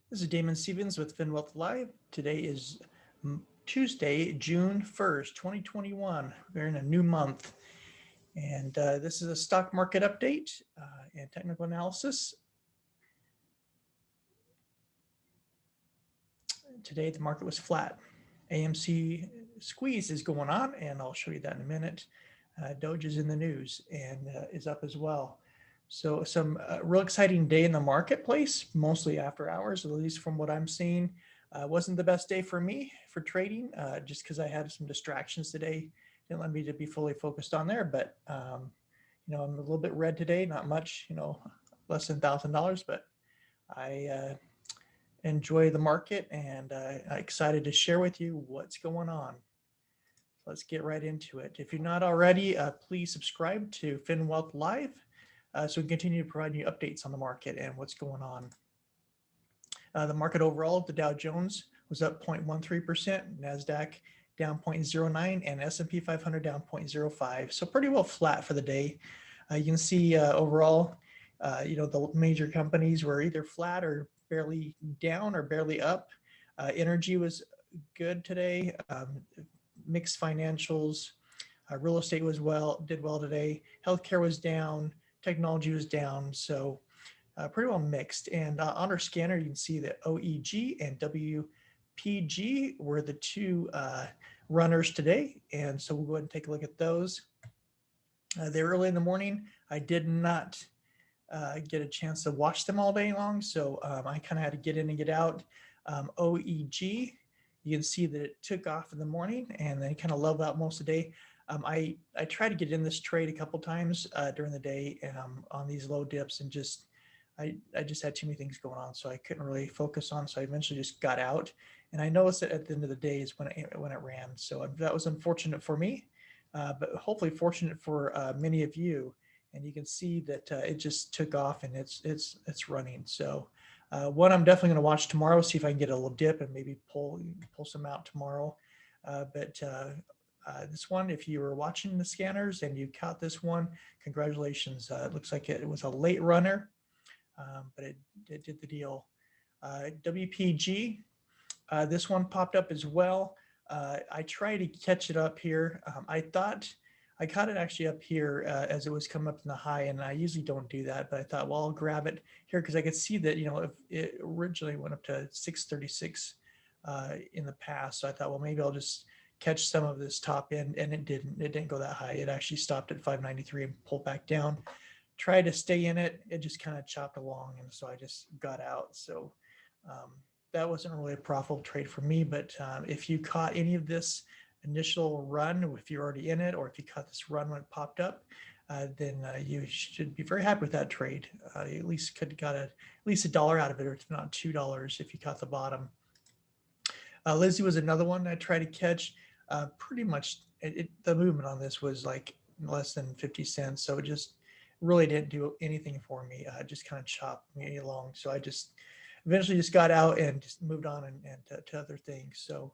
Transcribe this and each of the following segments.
This is Damon Stevens with FinWealth Live. Today is Tuesday, June 1st, 2021. We're in a new month. And this is a stock market update and technical analysis. Today, the market was flat. AMC squeeze is going on, and I'll show you that in a minute. Doge is in the news and is up as well. So some real exciting day in the marketplace, mostly after hours, at least from what I'm seeing. Wasn't the best day for me for trading, just because I had some distractions today. Didn't let me to be fully focused on there, but I'm a little bit red today, not much, less than $1,000, but I enjoy the market and I'm excited to share with you what's going on. Let's get right into it. If you're not already, please subscribe to FinWealth Live so we can continue to provide you updates on the market and what's going on. The market overall, the Dow Jones was up 0.13%, NASDAQ down 0.09%, and S&P 500 down 0.05%. So pretty well flat for the day. You can see overall, the major companies were either flat or barely down or barely up. Energy was good today. Mixed financials. Real estate did well today. Healthcare was down. Technology was down. So pretty well mixed. And on our scanner, you can see that OEG and WPG were the two runners today. And so we'll go ahead and take a look at those. They're early in the morning. I did not get a chance to watch them all day long. So I kind of had to get in and get out. OEG, you can see that it took off in the morning and then kind of leveled out most of the day. I tried to get in this trade a couple times during the day on these low dips, and I just had too many things going on, so I couldn't really focus on. So I eventually just got out, and I noticed that at the end of the day is when it ran. So that was unfortunate for me, but hopefully fortunate for many of you. And you can see that it just took off and it's running. So one I'm definitely going to watch tomorrow, see if I can get a little dip and maybe pull some out tomorrow. But this one, if you were watching the scanners and you caught this one, congratulations. It looks like it was a late runner, but it did the deal. WPG, this one popped up as well. I tried to catch it up here. I thought I caught it actually up here as it was coming up in the high, and I usually don't do that, but I thought, well, I'll grab it here because I could see that, if it originally went up to 636 in the past. So I thought, well, maybe I'll just catch some of this top end, and it didn't go that high. It actually stopped at 593 and pulled back down. Tried to stay in it. It just kind of chopped along, and so I just got out. So that wasn't really a profitable trade for me, but if you caught any of this initial run, if you're already in it, or if you caught this run when it popped up, then you should be very happy with that trade. You at least could have got at least $1 out of it, or if not $2 if you caught the bottom. Lizzie was another one I tried to catch. Pretty much the movement on this was like less than 50 cents, so it just really didn't do anything for me. Just kind of chopped me along. So I just eventually just got out and just moved on and to other things. So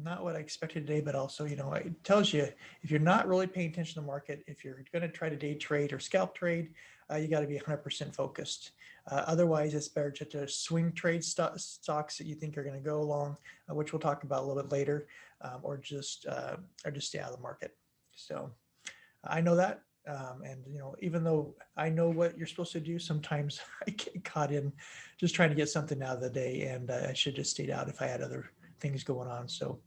not what I expected today, but also, it tells you if you're not really paying attention to the market, if you're going to try to day trade or scalp trade, you got to be 100% focused. Otherwise, it's better to swing trade stocks that you think are going to go along, which we'll talk about a little bit later, or just stay out of the market. So I know that. And even though I know what you're supposed to do, sometimes I get caught in just trying to get something out of the day, and I should just stayed out if I had other things going on. So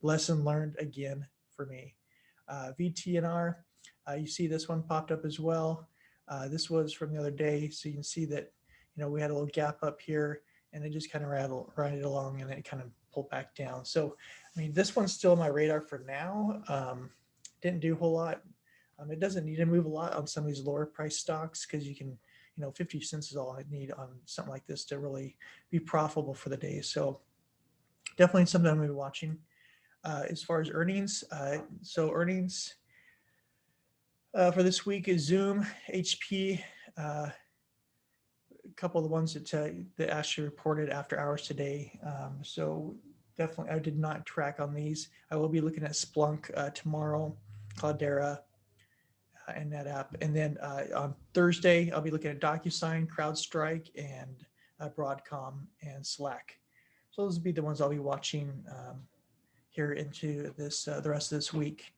lesson learned again for me. VTNR, you see this one popped up as well. This was from the other day, so you can see that we had a little gap up here, and it just kind of rattled along, and then it kind of pulled back down. So I mean, this one's still on my radar for now. Didn't do a whole lot. It doesn't need to move a lot on some of these lower price stocks, because you can, 50 cents is all I need on something like this to really be profitable for the day. So definitely something I'm going to be watching. As far as earnings, so earnings for this week is Zoom, HP, a couple of the ones that actually reported after hours today. So definitely, I did not track on these. I will be looking at Splunk tomorrow, Cloudera, and NetApp. And then on Thursday, I'll be looking at DocuSign, CrowdStrike, and Broadcom, and Slack. So those would be the ones I'll be watching here into this the rest of this week.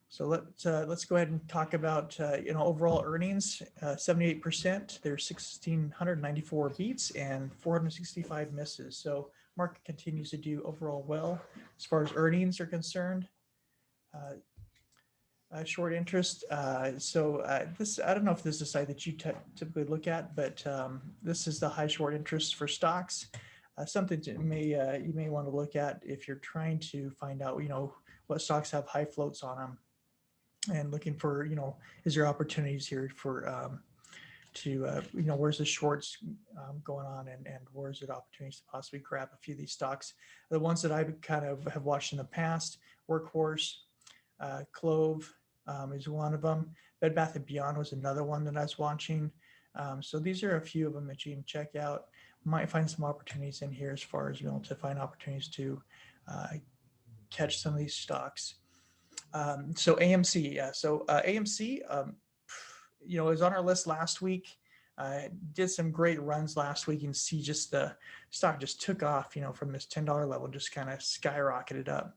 So let's go ahead and talk about overall earnings. 78%. There's 1,694 beats and 465 misses. So market continues to do overall well as far as earnings are concerned. Short interest. This, I don't know if this is a site that you typically look at, but this is the high short interest for stocks. Something you may want to look at if you're trying to find out what stocks have high floats on them, and looking for is there opportunities here for where's the shorts going on, and where's it opportunities to possibly grab a few of these stocks. The ones that I kind of have watched in the past: Workhorse, Clove is one of them. Bed Bath & Beyond was another one that I was watching. So these are a few of them that you can check out. Might find some opportunities in here as far as being able to find opportunities to catch some of these stocks. So AMC, yeah. So AMC, it was on our list last week. Did some great runs last week, and see just the stock just took off, from this $10 level, just kind of skyrocketed up.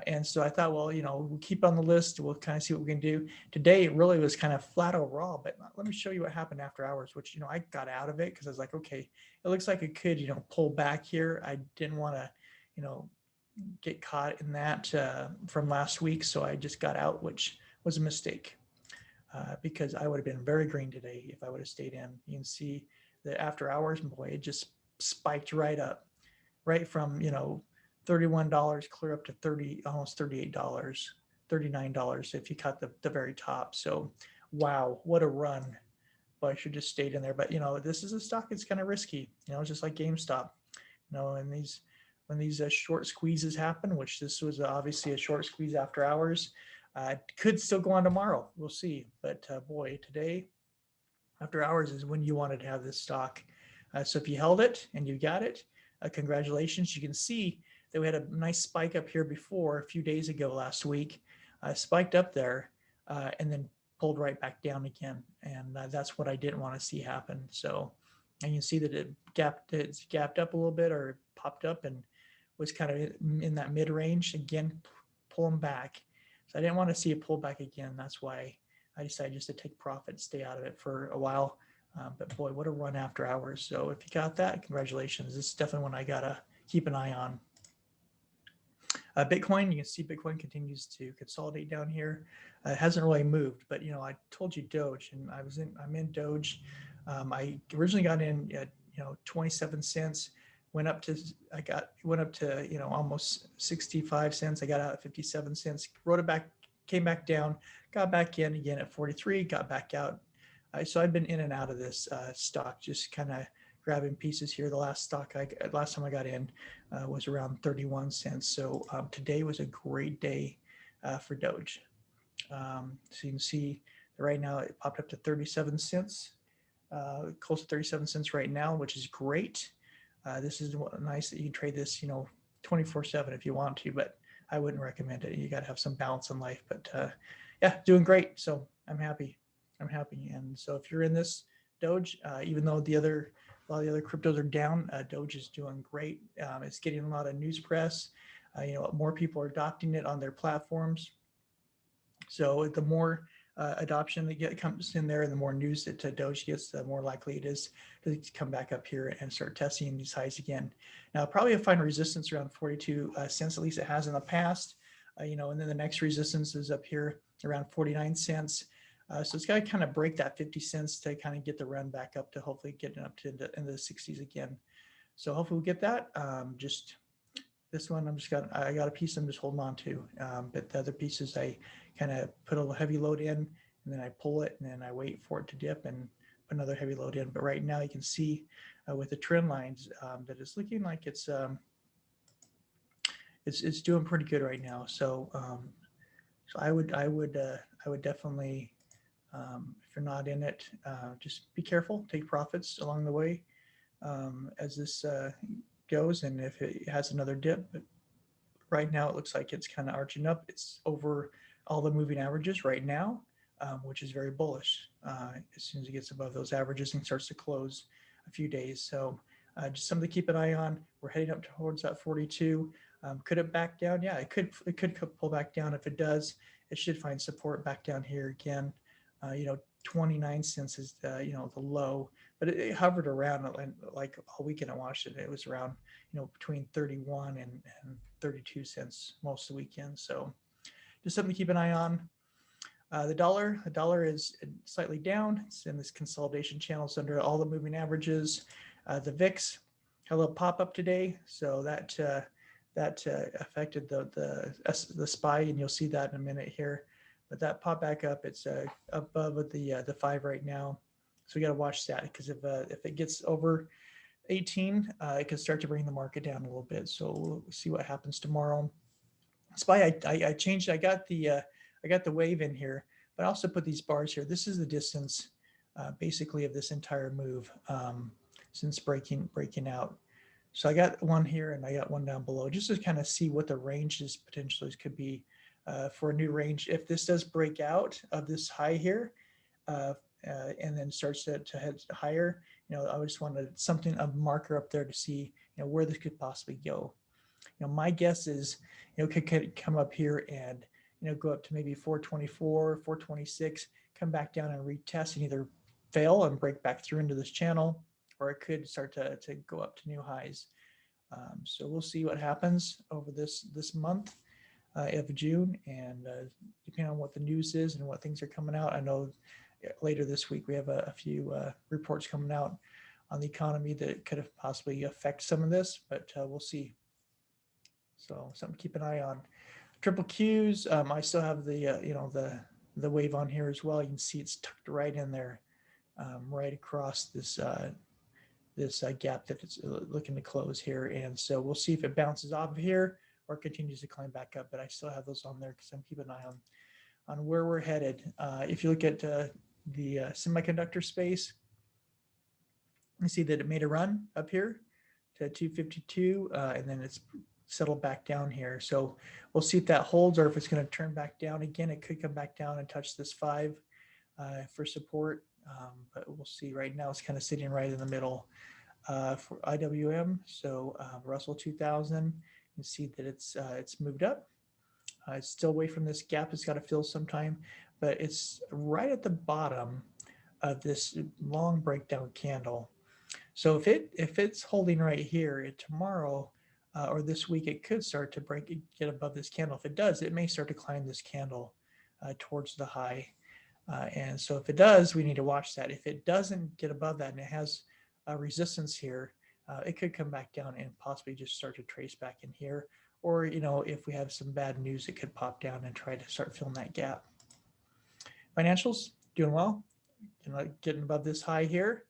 And so I thought, well, we'll keep on the list. We'll kind of see what we can do. Today, it really was kind of flat overall, but let me show you what happened after hours, which, I got out of it because I was like, okay, it looks like it could, pull back here. I didn't want to, get caught in that from last week. So I just got out, which was a mistake because I would have been very green today if I would have stayed in. You can see that after hours, boy, it just spiked right up, right from, $31 clear up to almost $38, $39 if you cut the very top. So wow, what a run. But I should just stayed in there. But this is a stock that's kind of risky, just like GameStop. And when these short squeezes happen, which this was obviously a short squeeze after hours, could still go on tomorrow. We'll see. But boy, today after hours is when you wanted to have this stock. So if you held it and you got it, congratulations. You can see that we had a nice spike up here before a few days ago last week, spiked up there and then pulled right back down again. And that's what I didn't want to see happen. So, and you see that it's gapped up a little bit, or popped up and was kind of in that mid range again, pulling back. So I didn't want to see it pull back again. That's why I decided just to take profit, stay out of it for a while. But boy, what a run after hours. So if you got that, congratulations. This is definitely one I got to keep an eye on. Bitcoin, you can see Bitcoin continues to consolidate down here. It hasn't really moved, but I told you Doge, and I'm in Doge. I originally got in at 27 cents, went up to almost 65 cents. I got out at 57 cents, wrote it back, came back down, got back in again at 43, got back out. So I've been in and out of this stock, just kind of grabbing pieces here. The last time I got in was around 31 cents. So today was a great day for Doge. So you can see right now it popped up to 37 cents, close to 37 cents right now, which is great. This is nice that you can trade this, 24/7 if you want to, but I wouldn't recommend it. You got to have some balance in life. But yeah, doing great. So I'm happy. And so if you're in this Doge, even though a lot of the other cryptos are down, Doge is doing great. It's getting a lot of news press. More people are adopting it on their platforms. So the more adoption that comes in there, and the more news that Doge gets, the more likely it is to come back up here and start testing these highs again. Now, probably you'll find resistance around 42 cents, at least it has in the past. And then the next resistance is up here around 49 cents. So it's got to kind of break that 50 cents to kind of get the run back up to hopefully getting up to into the 60s again. So hopefully we'll get that. Just this one, I got a piece I'm just holding on to. But the other pieces, I kind of put a heavy load in, and then I pull it, and then I wait for it to dip and put another heavy load in. But right now you can see with the trend lines that it's looking like it's doing pretty good right now. So so I would definitely, if you're not in it, just be careful, take profits along the way as this goes, and if it has another dip. But right now it looks like it's kind of arching up. It's over all the moving averages right now, which is very bullish. As soon as it gets above those averages and starts to close, a few days. So just something to keep an eye on. We're heading up towards that 42. Could it back down? Yeah, it could. It could pull back down. If it does, it should find support back down here again. 29 cents is the low, but it hovered around like all weekend in Washington. It was around between 31 and 32 cents most of the weekend. So just something to keep an eye on. The dollar is slightly down. It's in this consolidation channels under all the moving averages. The VIX had a little pop up today, so that affected the SPY, and you'll see that in a minute here. But that pop back up. It's above the 5 right now, so we got to watch that, because if it gets over 18, it could start to bring the market down a little bit. So we'll see what happens tomorrow. SPY, I changed. I got the wave in here, but I also put these bars here. This is the distance, basically, of this entire move since breaking out. So I got one here and I got one down below, just to kind of see what the ranges potentially could be for a new range. If this does break out of this high here, and then starts to head higher, I just wanted something, a marker up there to see where this could possibly go. My guess is could come up here and go up to maybe 424, 426, come back down and retest and either fail and break back through into this channel, or it could start to go up to new highs. So we'll see what happens over this month of June, and depending on what the news is and what things are coming out. I know later this week we have a few reports coming out on the economy that could have possibly affect some of this, but we'll see. So something to keep an eye on. Triple Qs, I still have the wave on here as well. You can see it's tucked right in there, right across this gap that it's looking to close here. And so we'll see if it bounces off of here or continues to climb back up. But I still have those on there because I'm keeping an eye on where we're headed. If you look at the semiconductor space, you see that it made a run up here to 252, and then it's settled back down here. So we'll see if that holds or if it's going to turn back down again. It could come back down and touch this 5 for support, but we'll see. Right now it's kind of sitting right in the middle for IWM. So Russell 2000, you see that it's moved up. It's still away from this gap. It's got to fill some time, but it's right at the bottom of this long breakdown candle. So if it's holding right here tomorrow or this week, it could start to get above this candle. If it does, it may start to climb this candle towards the high. And so if it does, we need to watch that. If it doesn't get above that and it has resistance here, it could come back down and possibly just start to trace back in here. Or, if we have some bad news, it could pop down and try to start filling that gap. Financials, doing well. Getting above this high here.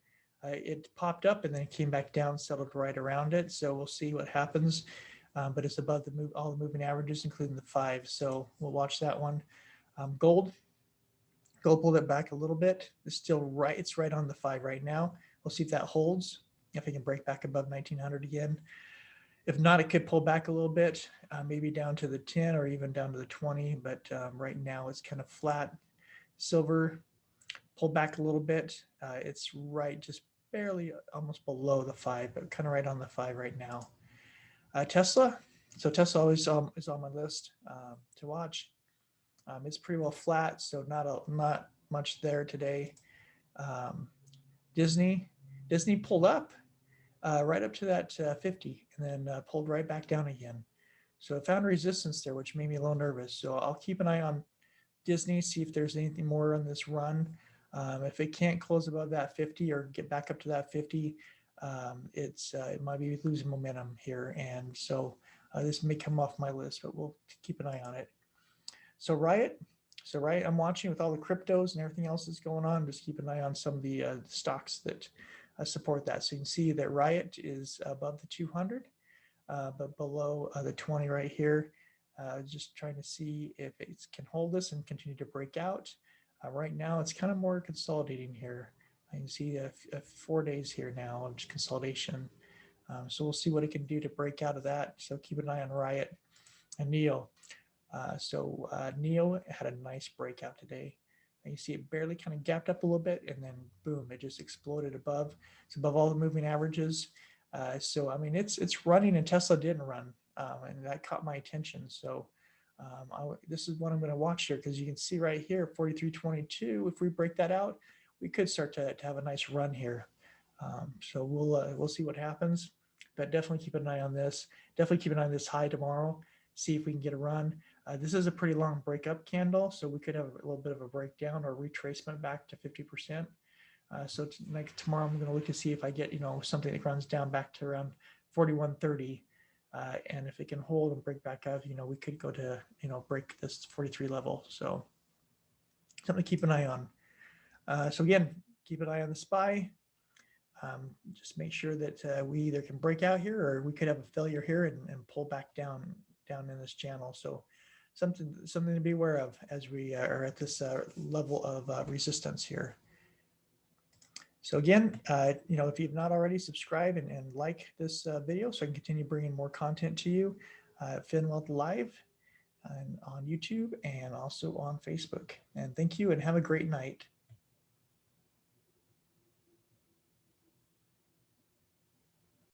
It popped up and then came back down, settled right around it. So we'll see what happens. But it's above all the moving averages, including the 5. So we'll watch that one. Gold pulled it back a little bit. It's still right. It's right on the 5 right now. We'll see if that holds, if it can break back above 1900 again. If not, it could pull back a little bit, maybe down to the 10 or even down to the 20. But right now it's kind of flat. Silver pulled back a little bit. It's right, just barely almost below the 5, but kind of right on the 5 right now. Tesla. So Tesla always is on my list to watch. It's pretty well flat, so not much there today. Disney pulled up right up to that 50 and then pulled right back down again. So it found resistance there, which made me a little nervous. So I'll keep an eye on Disney, see if there's anything more on this run. If it can't close above that 50 or get back up to that 50, it might be losing momentum here. And so this may come off my list, but we'll keep an eye on it. So Riot, I'm watching with all the cryptos and everything else that's going on. Just keep an eye on some of the stocks that support that. So you can see that Riot is above the 200, but below the 20 right here. Just trying to see if it can hold this and continue to break out. Right now, it's kind of more consolidating here. I can see 4 days here now of just consolidation. So we'll see what it can do to break out of that. So keep an eye on Riot and NEO. NEO had a nice breakout today. And you see it barely kind of gapped up a little bit, and then boom, it just exploded above. It's above all the moving averages. So I mean, it's running, and Tesla didn't run, and that caught my attention. So this is what I'm going to watch here, because you can see right here, 43.22. If we break that out, we could start to have a nice run here. So we'll see what happens, but definitely keep an eye on this. Definitely keep an eye on this high tomorrow. See if we can get a run. This is a pretty long breakup candle, so we could have a little bit of a breakdown or retracement back to 50%. So like tomorrow, I'm going to look to see if I get something that runs down back to around 41.30, and if it can hold and break back out, we could go to break this 43 level. So something to keep an eye on. So again, keep an eye on the SPY. Just make sure that we either can break out here, or we could have a failure here and pull back down in this channel. So something to be aware of as we are at this level of resistance here. So again, if you've not already, subscribe and like this video so I can continue bringing more content to you. FinWealth Live and on YouTube and also on Facebook. And thank you, and have a great night.